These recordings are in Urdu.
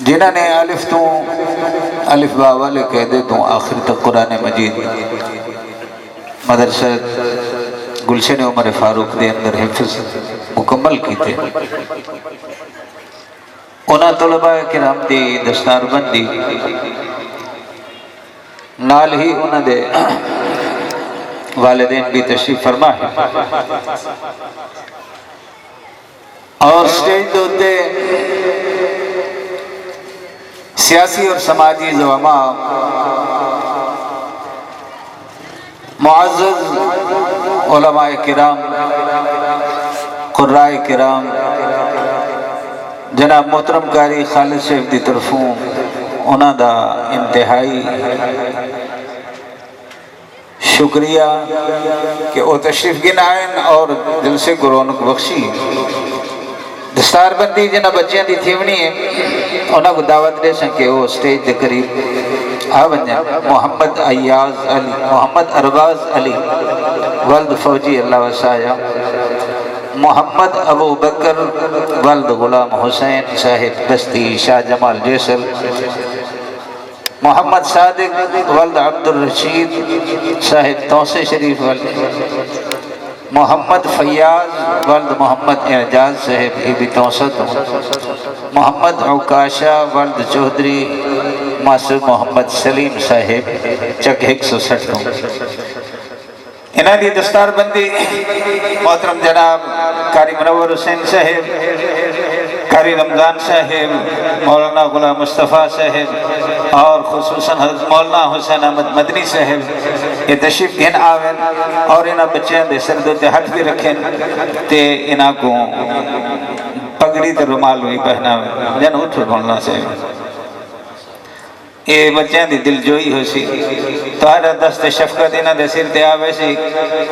جنہوں نے الف با والے قیدے تو آخر تک قرآن مجید مدرسہ گلشن عمر فاروق دے اندر حفظ مکمل کی تھے، انہاں طلباء کرام دی دستار بندی نال ہی انہاں دے والدین بھی تشریف فرما ہے اور سٹیج دوتے سیاسی اور سماجی زعماء، معزز علماء کرام، قرائے کرام، جناب محترم قاری خالد شیخ دی طرفوں انہاں دا انتہائی شکریہ کہ وہ تشریف گن آئین اور دل سے گرونک بخشی۔ دستار بندی جنہ بچیاں دی تھیونی ہے انہاں کو دعوت دے سن کہ وہ سٹیج دے قریب آبن محمد ایاز علی، محمد ارباز علی ولد فوجی اللہ وسایہ، محمد ابو بکر ولد غلام حسین صاحب بستی شاہ جمال جیسل، محمد صادق ولد عبد الرشید صاحب توسے شریف ولد، محمد فیاض ولد محمد اعجاز صاحب ابی توسط، محمد عکاشہ ولد چودھری ماسر محمد سلیم صاحب چک 160۔ انہاں دی دستار بندی محترم جناب قاری منور حسین صاحب، قاری رمضان صاحب، مولانا غلام مصطفیٰ صاحب اور خصوصاً حضرت مولانا حسین احمد مدنی صاحب یہ تشریف گھن آوین اور انہاں بچیاں دے سردوں تے ہاتھ بھی رکھیں تے انہاں کو پگڑی تے رومال ہوئی پہناویں۔ جن اٹھو مولانا صاحب یہ بچیاں دی دل جوئی ہو سی تو ہر دست شفقت انہاں دے سر تے آوے سی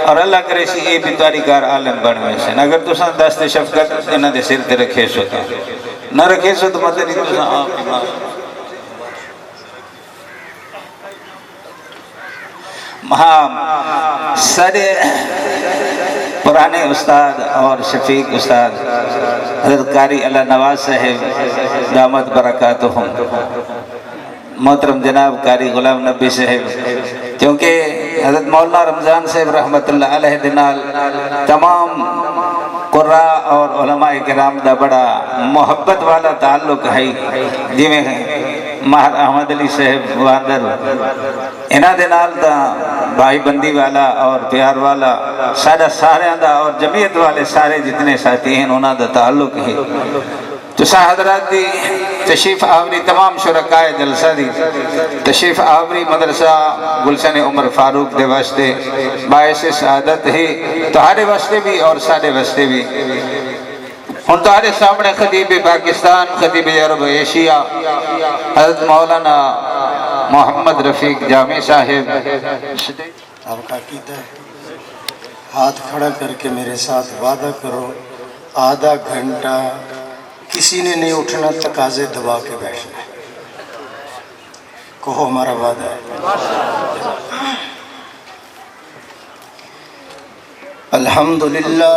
اور اللہ کرے سی یہ بھی تاری کار عالم بنوے سی۔ اگر تساں دست شفقت انہاں دے سر تے رکھے سو نہ رکھے سو تو مطلب نہیں تساں آپ ہاں سارے پرانے استاد اور شفیق استاد حضرت قاری اللہ نواز صاحب دامت برکاتہم، محترم جناب قاری غلام نبی صاحب، کیونکہ حضرت مولانا رمضان صاحب رحمت اللہ علیہ دنال تمام قراء اور علماء کرام دا بڑا محبت والا تعلق ہے، جی میں ماہر احمد علی صاحب واندر انہاں دے نال دا بھائی بندی والا اور پیار والا سارے دا اور جمعیت والے سارے جتنے ساتھی ہیں انہاں دا تعلق ہے۔ تو حضرات دی تشریف آوری تمام شرکائے جلسہ دی تشریف آوری مدرسہ گلشن عمر فاروق دے واسطے باعث سعادت ہے، تہارے واسطے بھی اور سارے واسطے بھی۔ ہن تہارے سامنے خطیب پاکستان، خطیب عرب ایشیا حضرت مولانا محمد رفیق جامی صاحب۔ آپ کا عقیدہ ہے، ہاتھ کھڑا کر کے میرے ساتھ وعدہ کرو آدھا گھنٹہ کسی نے نہیں اٹھنا، تقاضے دبا کے بیٹھنا ہے، کہو ہمارا وعدہ ہے۔ الحمدللہ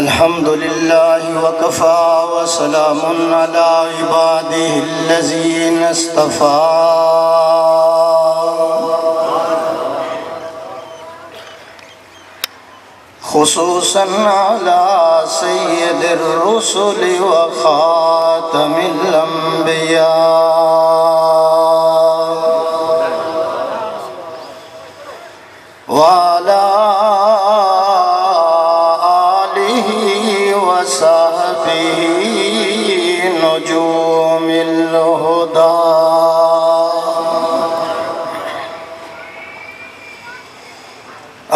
الحمدللہ وکفا وسلام علی عبادہ الذین اصطفیٰ، خصوصاً علی سید الرسل وخاتم الانبیاء، وعلی آلہ وصحبہ نجوم الہدی۔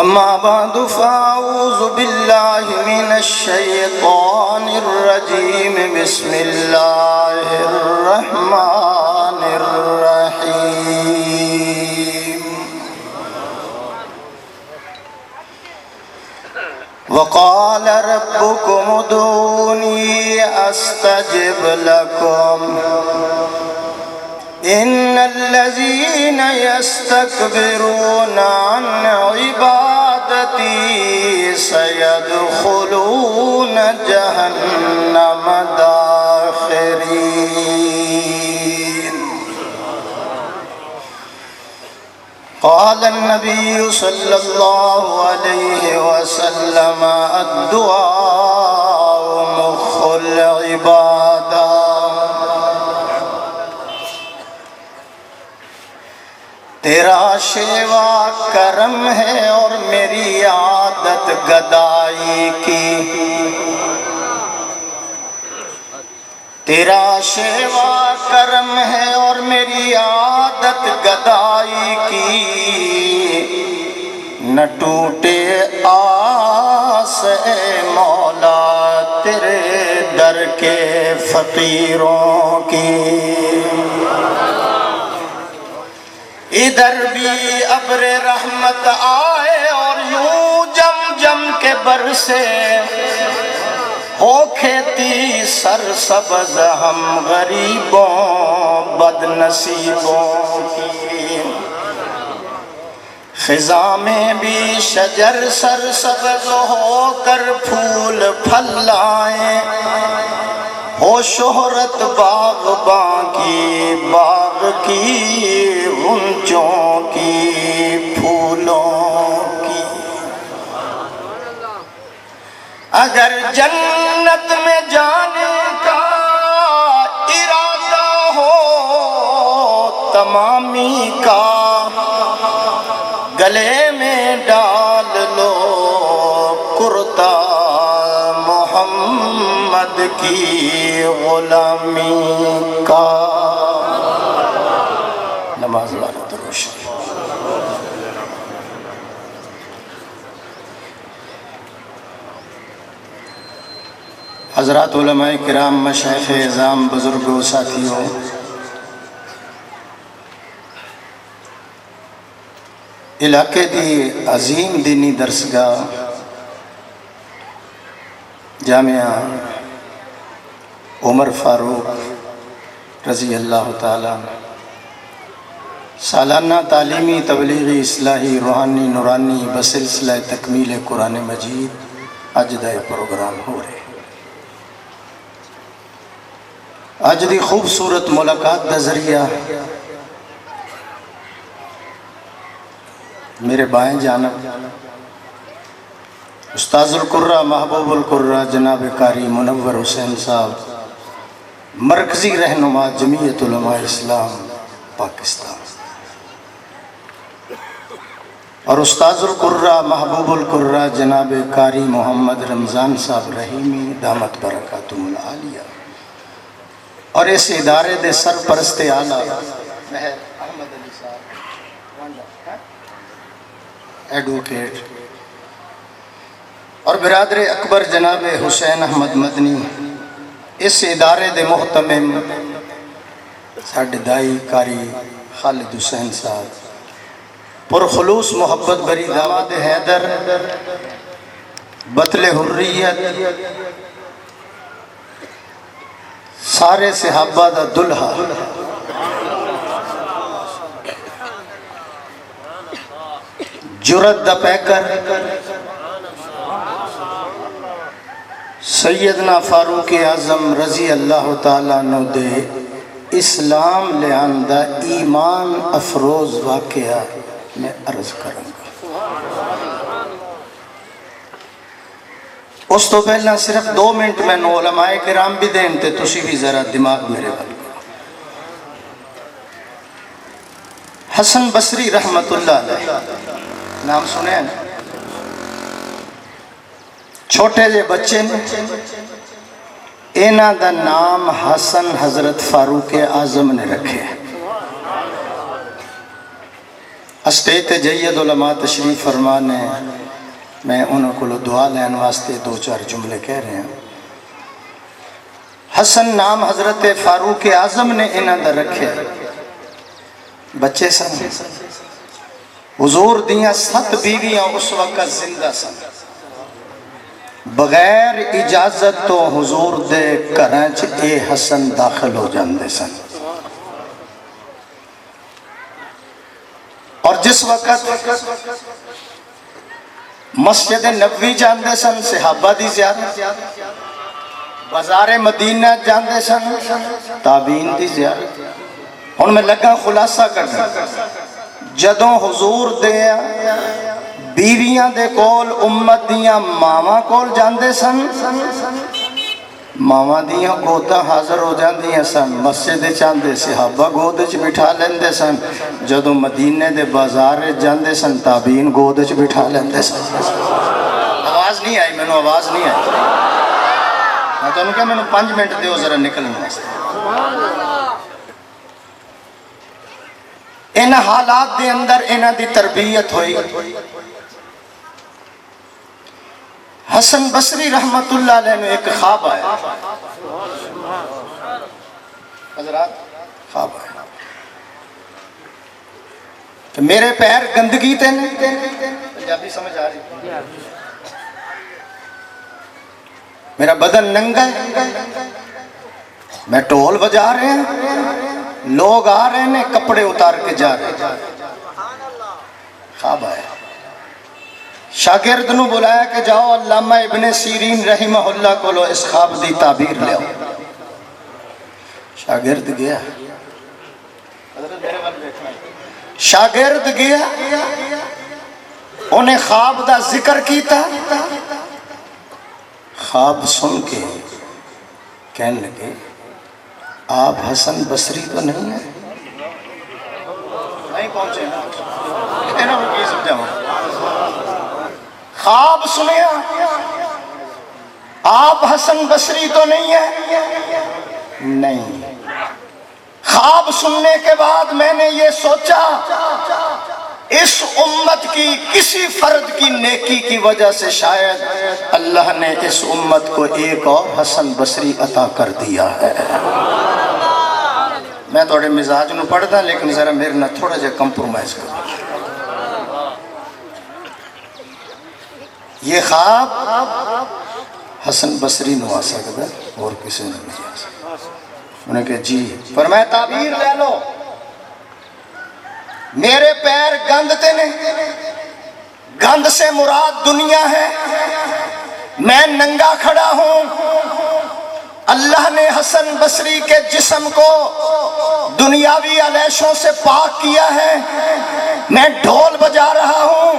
اما بعد فاعوذ باللہ من الشیطان الرجیم، بسم اللہ الرحمن الرحیم۔ وقال ربكم ادعوني استجب لكم ان الذين يستكبرون عن عبادتي سيدخلون جهنم داخرين. قال النبي صلى الله عليه وسلم الدعاء مخ العبادة. تیرا شیوا کرم ہے اور میری عادت گدائی کی. تیرا شیوا کرم ہے اور میری عادت گدائی کی. نہ ٹوٹے آس اے مولا تیرے در کے فقیروں کی. ادھر بھی ابر رحمت آئے اور یوں جم جم کے برسے. ہو کھیتی سرسبز ہم غریبوں بد نصیبوں کی. خزاں میں بھی شجر سرسبز ہو کر پھول پھل لائیں. ہو شہرت باغباں کی باغ کی غنچوں کی پھولوں کی. اگر جنت میں جانے کا ارادہ ہو تمامی کا گلے میں ڈال لو کرتا محمد کی غلامی کا. نماز والا درود شریف. حضرات علماء کرام، مشائخ اعظام، بزرگوں، ساتھیوں، علاقے دی عظیم دینی درسگاہ جامعہ عمر فاروق رضی اللہ تعالیٰ سالانہ تعلیمی، تبلیغی، اصلاحی، روحانی، نورانی بسلسلہ تکمیل قرآن مجید اج دا پروگرام ہو رہے. اج دی خوبصورت ملاقات دا ذریعہ میرے بائیں جانب استاذ القرہ محبوب القرہ جناب قاری منور حسین صاحب، مرکزی رہنما جمعیت علماء اسلام پاکستان، اور استاذ القرہ محبوب القرہ جناب قاری محمد رمضان صاحب رحیمی دامت برکاتہم العالیہ، اور اس ادارے دے سرپرست اعلیٰ مہر احمد علی صاحب ایڈوکیٹ، اور برادر اکبر جناب حسین احمد مدنی، اس ادارے دے محتمم ساڈے دائی قاری خالد حسین صاحب، پرخلوص محبت بری داماد حیدر، بطل حریت، سارے صحابہ دا دلہا، جرت دا پیکر، سیدنا فاروق اعظم رضی اللہ تعالیٰ عنہ دے اسلام لیاندہ ایمان افروز واقعہ میں عرض کروں گا. اس تو پہلا صرف 2 منٹ میں علماء کرام بھی دیں تے تسی بھی ذرا دماغ میرے بل. حسن بصری رحمت اللہ علیہ نام سنے ہیں نا؟ چھوٹے جے بچے نے اینا دا نام حسن حضرت فاروق اعظم نے رکھے. اسٹیت جید علماء تشریف فرمانے، میں انہوں کو دعا لین واسطے 2-4 جملے کہہ رہے ہیں. حسن نام حضرت فاروق اعظم نے انہوں دا رکھے. بچے سن، حضور دیاں 7 بیویاں اس وقت زندہ سن. بغیر اجازت تو حضور دے کرنچ اے حسن داخل ہو جاندے سن. اور جس وقت مسجد نبوی جاندے سن صحابہ دی زیارت، بازار مدینہ جاندے سن تابعین دی زیارت ہن میں لگا خلاصہ کرنا جدوں حضور دے بیویاں دے کول امت دیاں ماواں کول جاندے سن ماواں دیاں گوداں حاضر ہو جاندیاں سن مسجد چاندے صحابہ گود وچ بٹھا لیندے سن جدوں مدینے دے بازار جاندے سن تابعین گود وچ بٹھا لیندے سن آواز نہیں آئی مینوں آواز نہیں آئی میں تو کہا مینوں 5 منٹ دیو ذرا نکلنے واسطے ان حالات دے اندر انہاں دی تربیت ہوئی حسن بصری رحمت اللہ علیہ نے ایک خواب آیا حضرات خواب آیا کہ میرے پیر گندگی تے نہیں پنجابی سمجھ آ رہی میرا بدن ننگا ہے میں ٹول بجا رہے ہیں لوگ آ رہے ہیں کپڑے اتار کے جا رہے ہیں خواب آیا شاگرد نو بلایا کہ جاؤ علامہ ابن سیرین رحمہ اللہ کو لو اس خواب دی تعبیر لے آؤ شاگرد گیا شاگرد گیا انہیں خواب دا ذکر کیتا خواب سن کے کہنے لگے آپ حسن بصری تو نہیں ہیں نہیں پہنچے نا وہ کی سمجھا خواب سنیا آپ حسن بصری تو نہیں ہیں نہیں خواب سننے کے بعد میں نے یہ سوچا اس امت کی کسی فرد کی نیکی کی وجہ سے شاید اللہ نے اس امت کو ایک اور حسن بصری عطا کر دیا ہے میں تھوڑے مزاج نو پڑھتا لیکن ذرا میرے نہ تھوڑا جا کمپرومائز کرو یہ خواب حسن بصری نو آ سکتا ہے اور کسی نے نہیں آ سکتا انہوں نے کہا جی فرمایا تعبیر لے لو میرے پیر گند تے نہیں گند سے مراد دنیا ہے میں ننگا کھڑا ہوں اللہ نے حسن بصری کے جسم کو دنیاوی علیشوں سے پاک کیا ہے میں ڈھول بجا رہا ہوں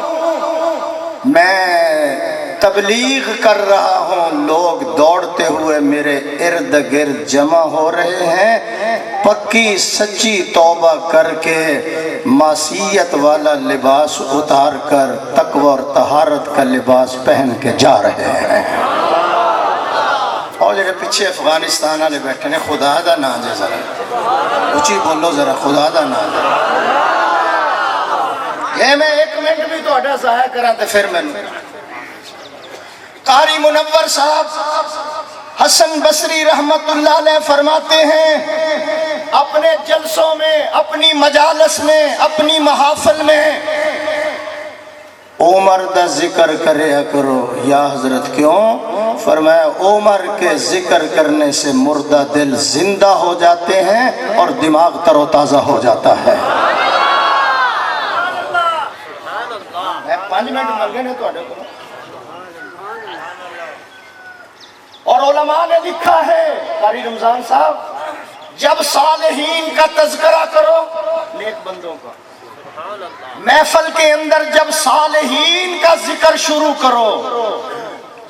میں تبلیغ کر رہا ہوں لوگ دوڑتے ہوئے میرے ارد گرد جمع ہو رہے ہیں پکی سچی توبہ کر کے معصیت والا لباس اتار کر تقوی اور طہارت کا لباس پہن کے جا رہے ہیں اور جڑے پیچھے افغانستان والے بیٹھے نے خدا دا نام جے ذرا اونچی بولو ذرا خدا دا نام یہ میں 1 منٹ بھی تہاڈا ضائع کراں تے پھر میں قاری منور صاحب حسن بصری رحمت اللہ علیہ فرماتے ہیں اپنے جلسوں میں اپنی مجالس میں اپنی محافل میں عمر دا ذکر کریا کرو یا حضرت کیوں فرمایا عمر کے ذکر کرنے سے مردہ دل زندہ ہو جاتے ہیں اور دماغ تر و تازہ ہو جاتا ہے 5 منٹ مل گئے نے تو اور علماء نے لکھا ہے قاری رمضان صاحب جب صالحین کا تذکرہ کرو نیک بندوں کا محفل کے اندر جب صالحین کا ذکر شروع کرو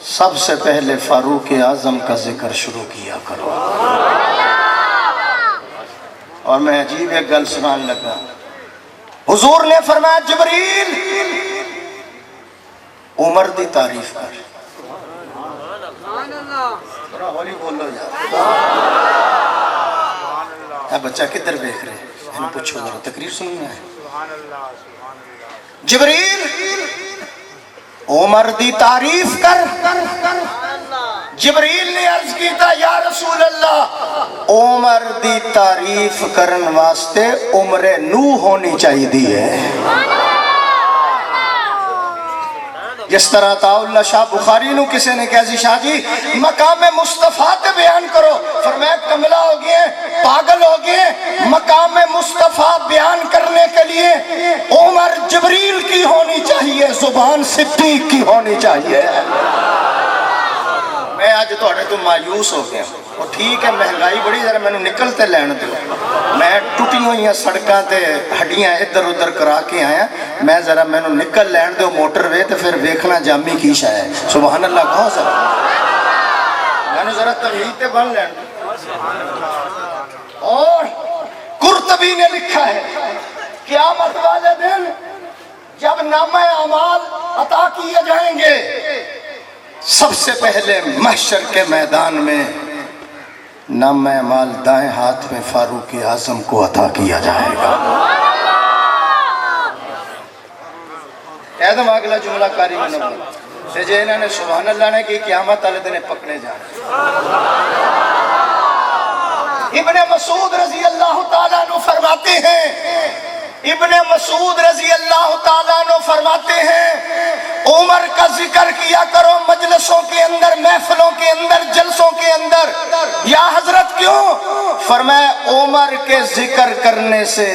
سب سے پہلے فاروق اعظم کا ذکر شروع کیا کرو اور میں عجیب ایک گل سنان لگا حضور نے فرمایا جبریل عمر دی تعریف کر تھوڑا ہولی بولو یار اے بچہ کدھر دیکھ رہے ہیں پوچھو ذرا تقریر سننا ہے جبریل عمر دی تعریف کر جبریل نے عرض کیتا یا رسول اللہ عمر دی تعریف کرن واسطے عمر نو ہونی چاہیے دی ہے جس طرح اللہ شاہ بخاری نو کسی نے کہا جی شاہ جی مقام مصطفیٰ تے بیان کرو فرمایا کملا ہو گئے پاگل ہو گئے مقام مصطفیٰ بیان کرنے کے لیے عمر جبریل کی ہونی چاہیے زبان صدیق کی ہونی چاہیے میں آج تھوڑے تو مایوس ہو گیا وہ ٹھیک ہے مہنگائی بڑی ذرا میں نکلتے لین دیو میں ٹوٹی ہوئی سڑکاں تے ہڈیاں ادھر ادھر کرا کے آیا میں ذرا میں نکل لین دیو موٹر وے تو پھر ویکھنا جامی کی شاہ ہے سبحان اللہ کہو ذرا میں ذرا تمہید تے بن لین اور قرطبی نے لکھا ہے قیامت والے دن جب نامہ اعمال عطا کیے جائیں گے سب سے پہلے محشر کے میدان میں نامہ اعمال دائیں ہاتھ میں فاروق اعظم کو عطا کیا جائے گا ایدم اگلا جملہ کاری میں نبول سے جے انہوں نے سبحان اللہ نے کی قیامت والے دن پکڑے جانے ابن مسعود رضی اللہ تعالیٰ عنہ فرماتے ہیں ابن مسعود رضی اللہ تعالیٰ عنہ فرماتے ہیں عمر کا ذکر کیا کرو مجلسوں کے اندر محفلوں کے اندر جلسوں کے اندر یا حضرت کیوں فرمایا عمر کے ذکر کرنے سے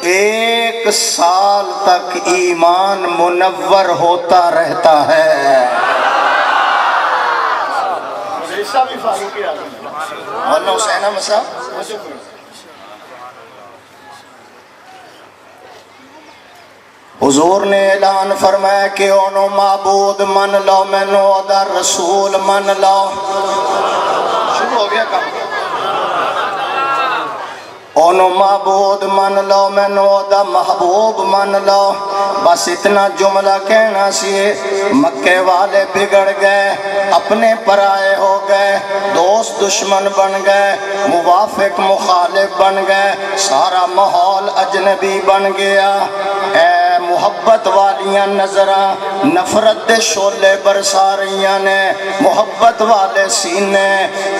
1 سال تک ایمان منور ہوتا رہتا ہے مولانا حسین احمد صاحب حضور نے اعلان فرمایا کہ اونو معبود من لو مینو دا رسول من لو شروع ہو گیا کام اونو معبود من لو مینو دا محبوب من لو بس اتنا جملہ کہنا سی مکے والے بگڑ گئے اپنے پرائے ہو گئے دوست دشمن بن گئے موافق مخالف بن گئے سارا ماحول اجنبی بن گیا اے محبت والیاں نظراں نفرت دے شولے برسا رہیاں نے محبت والے سینے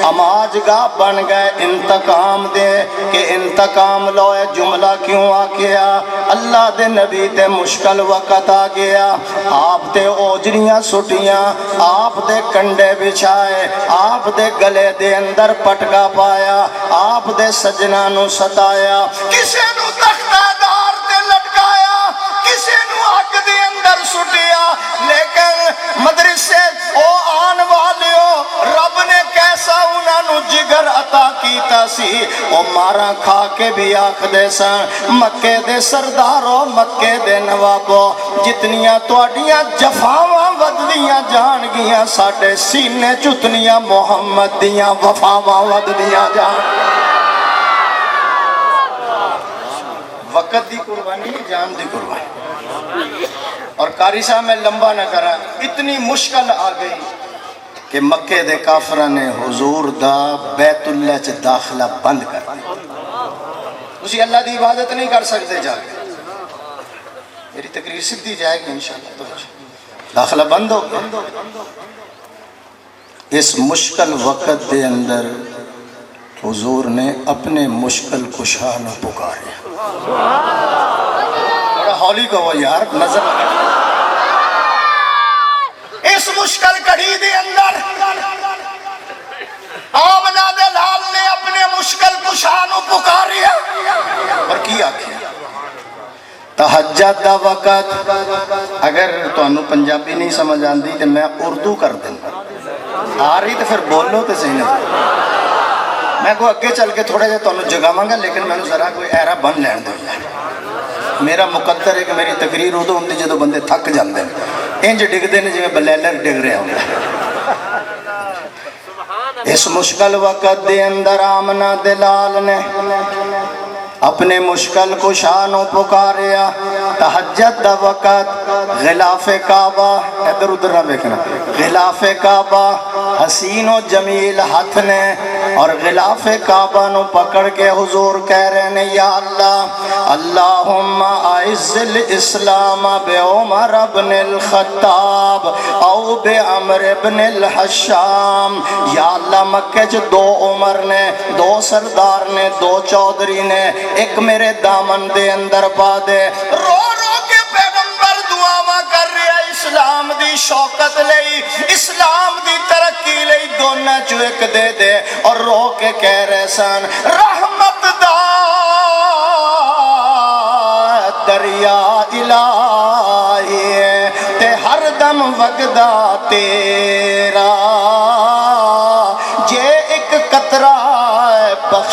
اماج گاہ بن گئے انتقام دے کہ انتقام لوئے جملہ کیوں آ گیا اللہ دے نبی تے مشکل وقت آ گیا آپ دے اوجریاں سٹیاں آپ دے کنڈے بچھائے آپ دے گلے دے اندر پٹکا پایا آپ دے سجنہ نو ستایا کسے نو تختہ دار تے لٹکایا کسے نو حق دے اندر سٹیا لیکن مدرسے او آن والیوں رب نے کیسا انہاں نو جگر عطا کیتا سی او مارا کھا کے بھی آکھ دے سن مکے دے سرداروں مکے دے نوابوں جتنیاں توڑیاں جفاواں ودیاں جان گیاں ساڑھے سینے چتنیاں محمد دیاں وفاواں ودیاں جان وقت دی قربانی جان دی قربانی اور قاری صاحب میں لمبا نہ کرا اتنی مشکل آ گئی کہ مکے دے کافرہ نے حضور دا بیت اللہ چ داخلہ بند کر دیا اسی اللہ دی عبادت نہیں کر سکتے جا کے میری تقریر سدھی جائے گی انشاءاللہ تو داخلہ بند ہو گیا اس مشکل وقت دے اندر حضور نے اپنے مشکل کشا نہ پکارے بڑا ہولی کو وہ یار نظر اس مشکل کڑی دے اندر آمنہ دلال نے اپنے مشکل کشا نہ پکاریا اور کیا تہجد دا وقت اگر تو انہوں پنجابی نہیں سمجھ آندی تو میں اردو کر دیں آ رہی تو پھر بولو تو صحیح نہیں میں کو اگے چل کے تھوڑے جے تو انہوں جگہ مانگا لیکن میں نے ذرا کوئی ایرہ بن لین دو میرا مقدر ہے کہ میری تقریر ہو تو ہم نے جدو بندے تھک جاندے ہیں انج ڈگ دے نے جو میں بلیلر ڈگ رہے ہوں اس مشکل وقت دے اندر آمنہ دلال نے اپنے مشکل کو شانوں پکاریا تہجد دا وقت غلاف کعبہ ادھر ادھر نہ دیکھنا غلاف کعبہ حسین و جمیل ہاتھ نے اور غلاف کعبہ نو پکڑ کے حضور کہہ رہے ہیں یا اللہ اللہم اعز الاسلام بے عمر ابن الخطاب او بے عمر ابن الحشام یا اللہ مکہ چ 2 عمر نے 2 سردار نے 2 چودھری نے ایک میرے دامن دے اندر پا دے رو رو کے پیغمبر دعاواں کر رہا اسلام دی شوکت لئی اسلام دی ترقی لئی دونوں چو ایک دے دے اور رو کے کہہ رہے سن رحمت دا دریا الہی تے ہر دم وگدا تیرا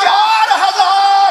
4000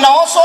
900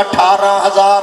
18,000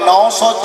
900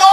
2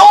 2